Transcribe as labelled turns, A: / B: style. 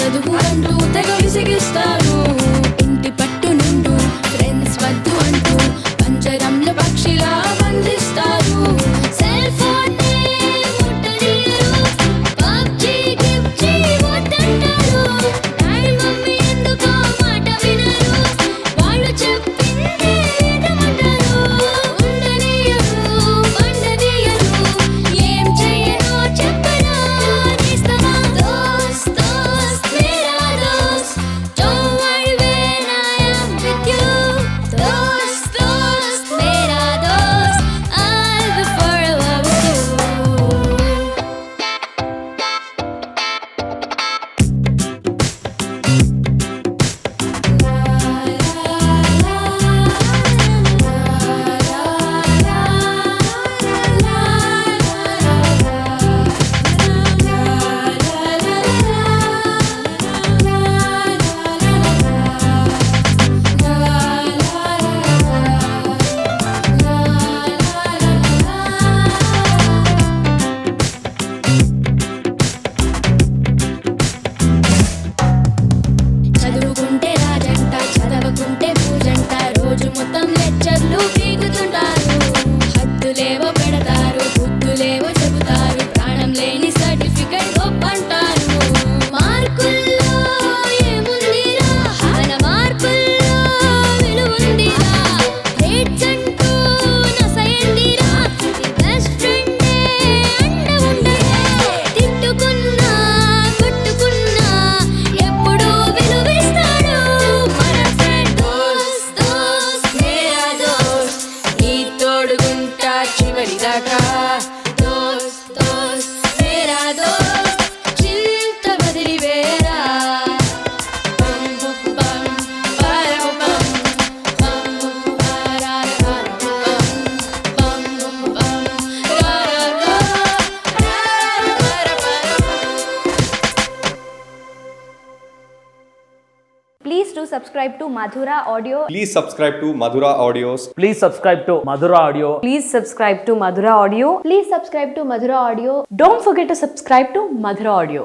A: చదువు అంటూ తెగ విసిగిస్తారు. ఇంటి పట్టు నుండు ఫ్రెండ్స్ వద్దు అంటూ పంజరంలో పక్షిలా బంధిస్తారు. సెల్ ఫోన్ ముట్టనియరు, పబ్జీ గిబ్జీ వద్దంటారు. డాడీ మమ్మీ ఎందుకో మాట వినరు, వాళ్ళు చెప్పిందే వినమంటారు. ఉండనియరు పండనియరు, ఏం చెయ్యనో చెప్పనా నేస్తమా. దోస్త్ దోస్త్ మేరా దోస్త్, don't worry when I am with you. దోస్త్ దోస్త్ మేరా దోస్త్, I'll be forever with you. చదువుకుంటే రాజంట, చదవకుంటే పూజంట, రోజు మొత్తం లెక్చర్లు పీకుతుంటారు. హద్దులేవో పెడతారు, బుద్ధులేవో చెబుతారు, ప్రాణం లేని సర్టిఫికెట్ గొప్పంటారు. మార్కుల్లో ఏముందిరా, మన మార్కుల్లో విలువుందిరా. గ్రేడ్స్ అంటూ నసయందిరా, బెస్ట్ ఫ్రెండే అండ ఉండడే. తిట్టుకున్నా కొట్టుకున్నా ఎప్పుడూ విలువిస్తాడు మన ఫ్రెండ్. దోస్త్ దోస్త్ మేరా దోస్త్, నీ తోడుగుంటా చివరిదాకా. దోస్త్ దోస్త్ మేరా దోస్త్, చింత వదిలివేరా. బం బం బం పరం బం, బం బం పరార బం, బం బం బం రార రా, రార పర పరం.
B: Please do subscribe to Madhura Audio.
C: Please subscribe to Madhura Audios.
D: Please subscribe to Madhura Audio.
B: Please subscribe to Madhura Audio. Please subscribe to Madhura Audio. Don't forget to subscribe to Madhura Audio.